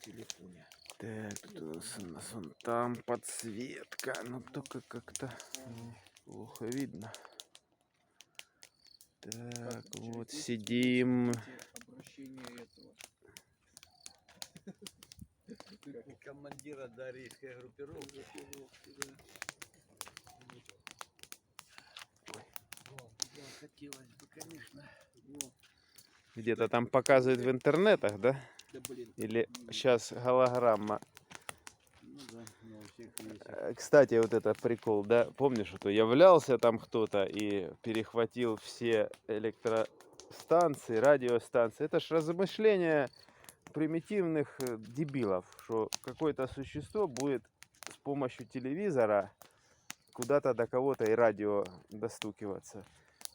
телефоне. Так, тут у нас вон там подсветка, но только как-то плохо видно. Так, вот сидим. Обращение этого. Командира дарийской группировки. Хотелось бы, конечно. Где-то там показывает в интернетах, да? Да блин. Или сейчас голограмма. Ну да, не у всех есть. Кстати, вот это прикол, да? Помнишь, что являлся там кто-то и перехватил все электростанции, радиостанции. Это ж размышления примитивных дебилов, что какое-то существо будет с помощью телевизора куда-то до кого-то и радио достукиваться.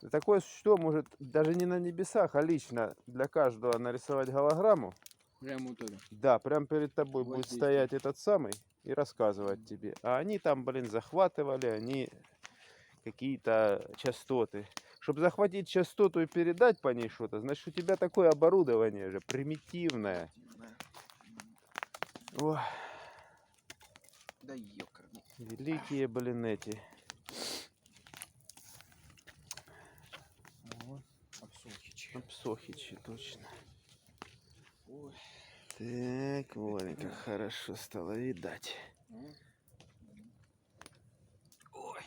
И такое существо может даже не на небесах, а лично для каждого нарисовать голограмму. Прямо вот это. Да, прям перед тобой Вот будет здесь, стоять этот самый и рассказывать тебе. А они там, блин, захватывали, они какие-то частоты. Чтобы захватить частоту и передать по ней что-то, значит, у тебя такое оборудование же примитивное. Ой, Да ёкарный. великие, блин, эти. Обсохичи. Псохичи, точно. Ой. Так, вот, как хорошо стало видать. Ой.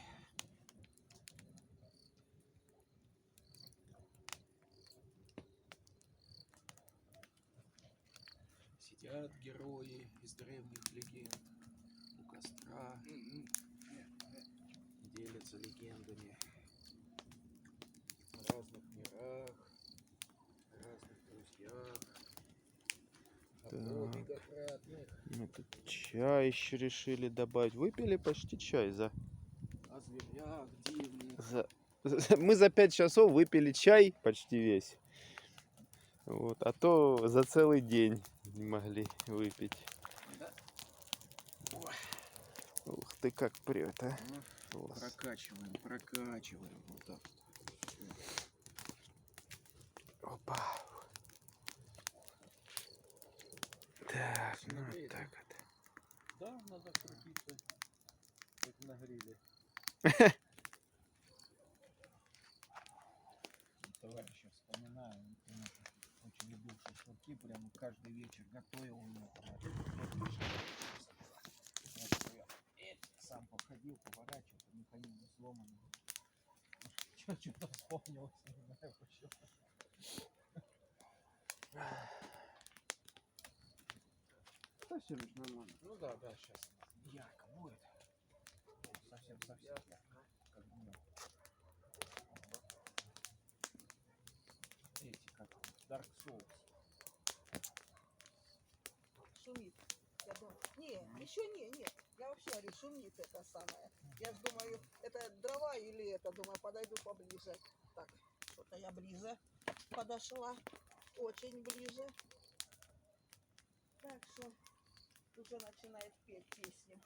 Сидят герои из древних легенд у костра, делятся легендами о разных мирах, о разных друзьях, о подвигах ратных, Мы тут чай еще решили добавить. Выпили почти чай о зверях дивных. Мы за 5 часов выпили чай почти весь. Вот, а то за целый день не могли выпить. Да. Ух ты, как прет, а. Прокачиваем, прокачиваем. Вот так. Опа. Так, ну вот так вот. Да, надо крутиться, как на гриле. Товарища вспоминаю, он, конечно, очень любил шашлыки, прямо каждый вечер готовил у него. Сам подходил, поворачивал, механизм сломанный. Что-то вспомнилось, не знаю почему. Да все лишь нормально. Ну да, да, сейчас ярко будет. Совсем ярко. Как днем. Эти, как Dark Souls. Шумит. Я думаю, не, еще не. Я вообще говорю, шумит это самое. Я ж думаю, это дрова или это, думаю, подойду поближе. Так, что-то я ближе подошла. Очень ближе. Так что уже начинает петь песню.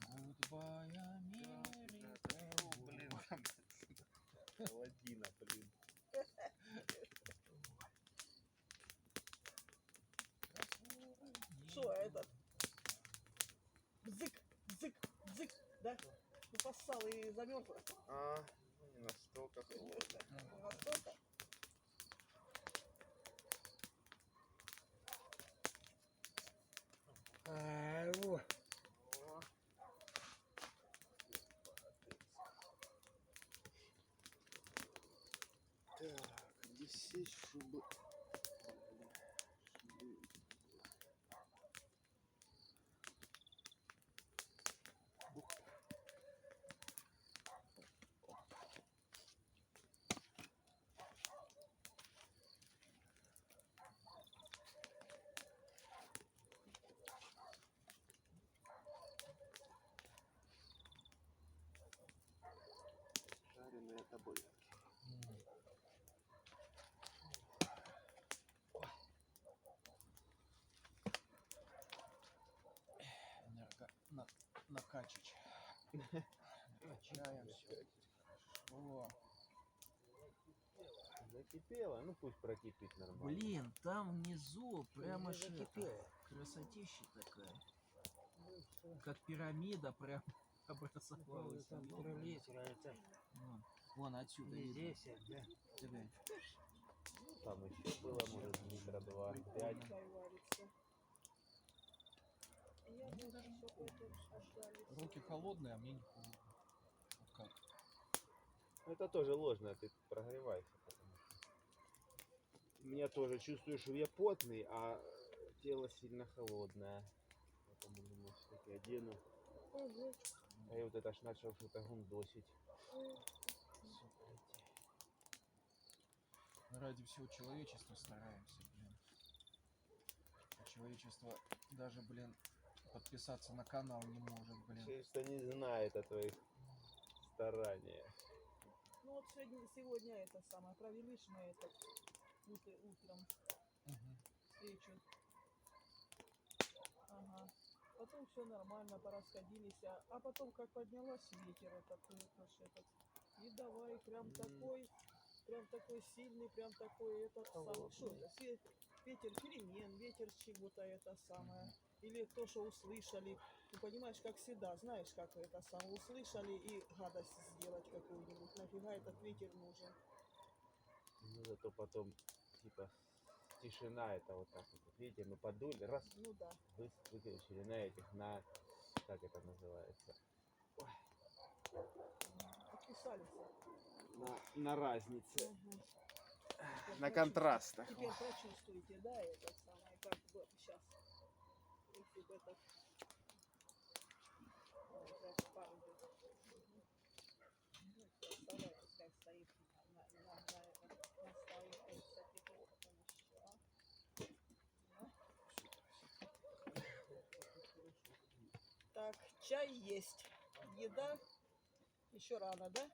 Goodbye, America. Блин, Аладдина, блин. Что этот? Бзык, да? Ну, поссал и замерзла. Не настолько холодно. Не настолько. Так, здесь есть, чтобы... Жареные табуретки. Накачать. Качаем все. О. Закипело, ну пусть прокипит нормально. Блин, там внизу прямо Уже ж это, закипело. красотища такая. Как пирамида прям образовалась. Там Ёбаный. пролезть, Вон отсюда не видно. 10, да? Ты глянь. Там еще было, может, литра 2-5. Чай варится. Я даже все это остались. Руки холодные, а мне не холодно. Вот как? Это тоже ложно, ты прогревайся. Потому что... У меня тоже чувствую, что я потный, а тело сильно холодное. Поэтому думаю, все-таки одену. А я вот это ж начал что-то гундосить. Мы ради всего человечества стараемся, блин. А человечество даже, блин, подписаться на канал не может, блин. Что не знает о твоих стараниях. Ну вот сегодня это самое, провели ж мы этот утром Мгм. встречу. Ага. Потом все нормально, порасходились. А потом как поднялась ветер этот, и давай прям такой сильный, прям такой этот самый. Что это? Ветер перемен, ветер чего-то это самое. Или то, что услышали. Ну, понимаешь, как всегда, знаешь, как это самое. Услышали и гадость сделать какую-нибудь. Нафига этот ветер нужен? Ну зато потом, типа, тишина это вот так вот. Видите, мы подули, раз, Ну да. выключили на этих, на, как это называется, Отписались. на разнице, Мгм. на контрастах. Теперь прочувствуйте, да, это самое, как бы сейчас. Если бы это уже пару дней. Ну, всё, оставайтесь, как стоит на столе, кстати, потом еще. Ну. Так, чай есть. Еда еще рано, да?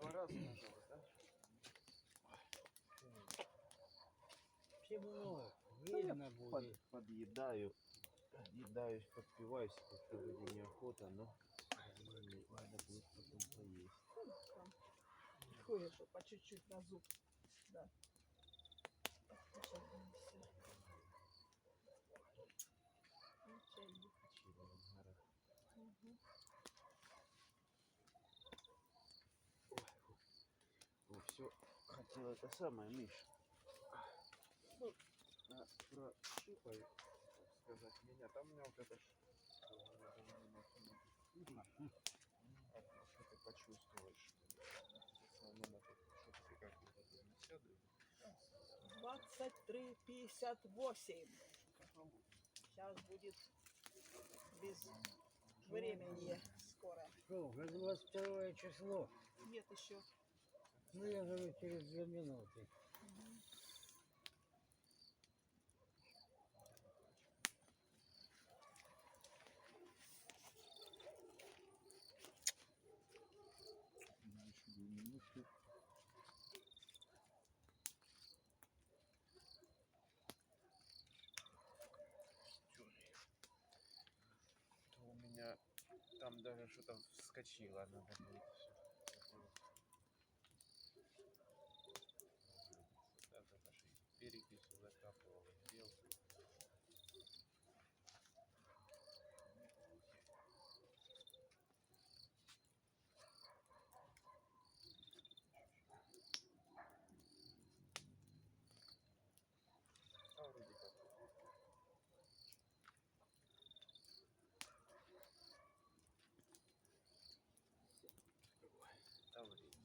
2 раза нажал, да? Все много, видно будет. Подъедаю, отъедаюсь, подпиваюсь, как-то вроде неохота, но надо будет потом поесть. Там кое-что по чуть-чуть на зуб. Да. Так, ну, сейчас будем всё. Ну, чай есть. Чили в горах. Мгм. О, все, хотел это самое, Миш. Прощупай, так сказать, меня. Там у меня вот это ж что ты почувствуешь? В основном это что ты как бы не сяду. 23:58. Сейчас будет без времени скоро. Что, уже 22 число. Нет еще. Ну, я говорю, через 2 минуты. Еще 2 минуты. То у меня там даже что-то вскочило, надо будет все. Даже наши перекисью закапывал, грел. А вроде как. Да вроде. Проводим.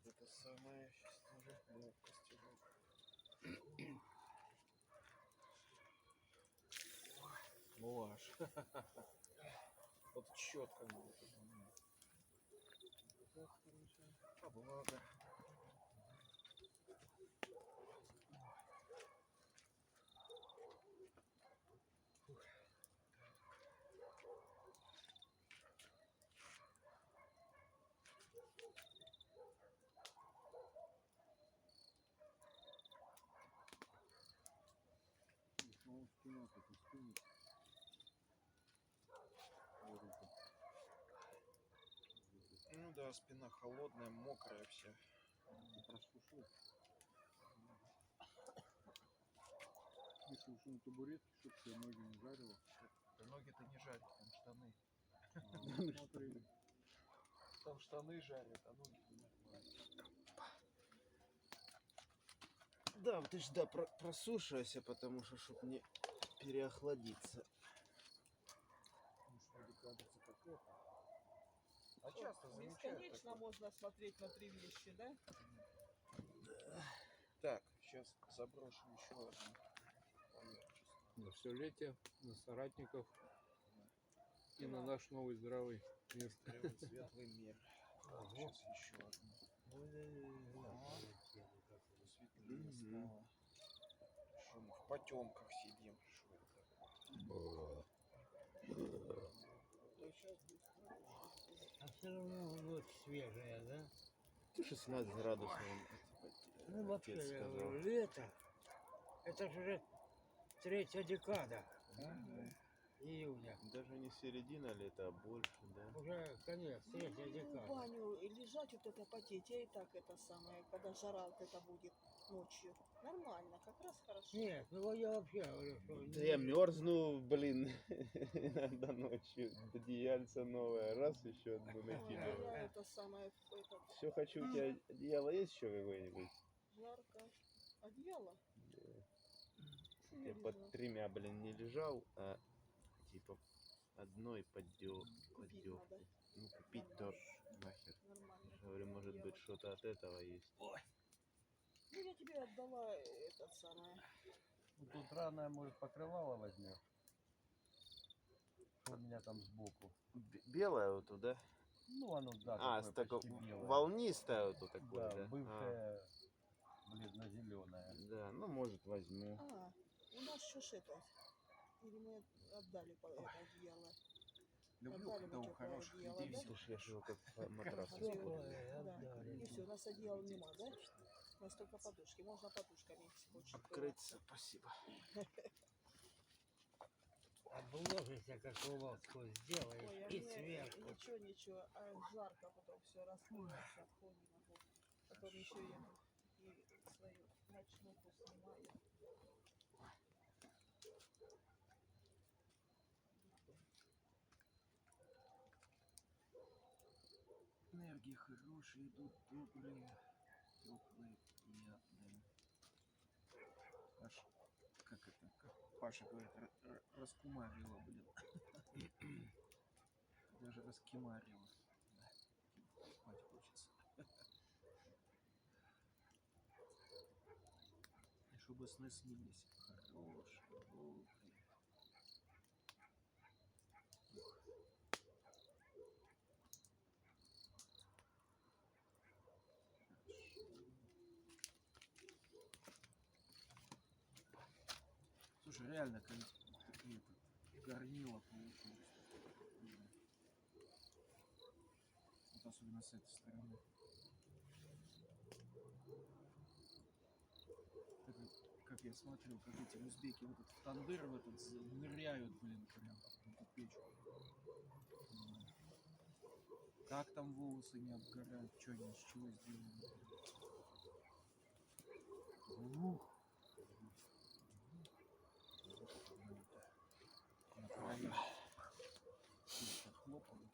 это самое, сейчас тоже ловкости. Ваш. Вот четко надо. Облага. Ну да, спина холодная, мокрая вся. Просушил. Если уж на табуретке, чтоб тебе ноги не жарило. Да ноги-то не жарят, там штаны. Смотри. Там штаны жарят, а ноги нормально. Да, ты ж да, просушивайся, потому что, чтоб не переохладиться. Кажется, как это. А часто замечают Бесконечно такое. можно смотреть на 3 вещи, да? Так, сейчас заброшу еще одну. На все летие, на соратников и на наш новый здравый мир. Светлый мир. Сейчас еще одну. Светлее стало. Что мы в потемках сидим? Что это такое? А все равно ночь свежая, да? 16 градусов. Ну вообще, Отец я сказал. говорю, лето. Это же уже 3-я декада июня. Даже не середина лета, а больше, да? Уже конец, 3-я В декада. баню и лежать вот это потеть, я и так это самое, когда жара вот это будет ночью. Нормально, как раз хорошо. Нет, ну я вообще говорю, что... Да я мерзну, блин, иногда ночью. Одеяльце новое, раз еще одну Ой, накидываю. я это самое, этот, Все хочу, у тебя одеяло есть еще какое-нибудь? жарко. Одеяло? Что не Я под лежу? 3, блин, не лежал, а типа одной Купить поддев. надо. Ну, купить-то нахер. Нормально. Я говорю, может быть, Одеяло. что-то от этого есть. Ну, я тебе отдала этот самое. Ну, тут рано, может, покрывало возьмешь. Что у меня там сбоку? Белое вот тут, да? Ну, оно, да, А, такое с такой почти белое. волнистое вот тут такое, Да, да? бывшее бледно-зеленое. Да, ну, может, возьму. А, у нас что ж это? Или мы отдали это одеяло? Люблю, Отдали когда мы у что-то хороших одеяло, людей да? все Слушай, я же его как матрас. Теплое Да. отдали. И все, у нас одеял нема, да? У нас только подушки. Можно подушками, если хочешь. Открыться, спасибо. Обложишься, как уловку Ой, сделаешь, а и мне сверху. ничего, а жарко потом все расплывается, фу, не могу. Потом еще я и свою ночнуху снимаю. Энергии хорошие идут, добрые, теплые, приятные. Аж, как это, как Паша говорит, раскумарила, блин. Даже раскимарила. Да, спать хочется. И чтобы сны снились хорошие, добрые. Слушай, реально, как такие горнила получилось. Вот особенно с этой стороны. Как я смотрю, как эти узбеки в этот тандыр в этот ныряют, блин, прям в эту печку. Как там волосы не обгорают, что они, из чего сделаны. Ух. На траве. Чисто хлопали.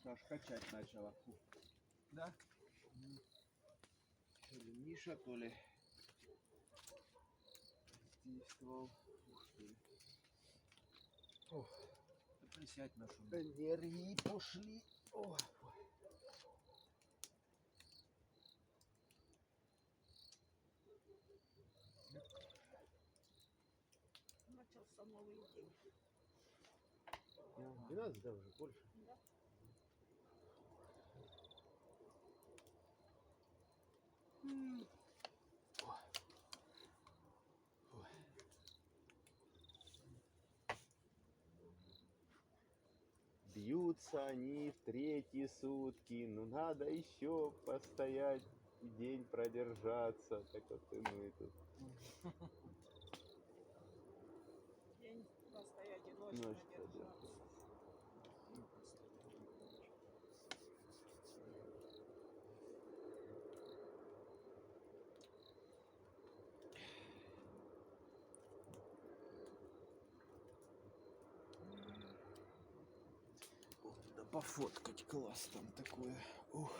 Аж качать начала. Да? То ли Миша, то ли действовал. Ух ты. Да присядь на шум. Энергии пошли. Ой. Начался новый день. 12, да, уже больше. Да. Бьются они в третьи сутки, ну надо еще постоять и день продержаться. Так вот и мы тут День постоять и ночь ночь продержаться. Надо пофоткать, класс там такое. Ух.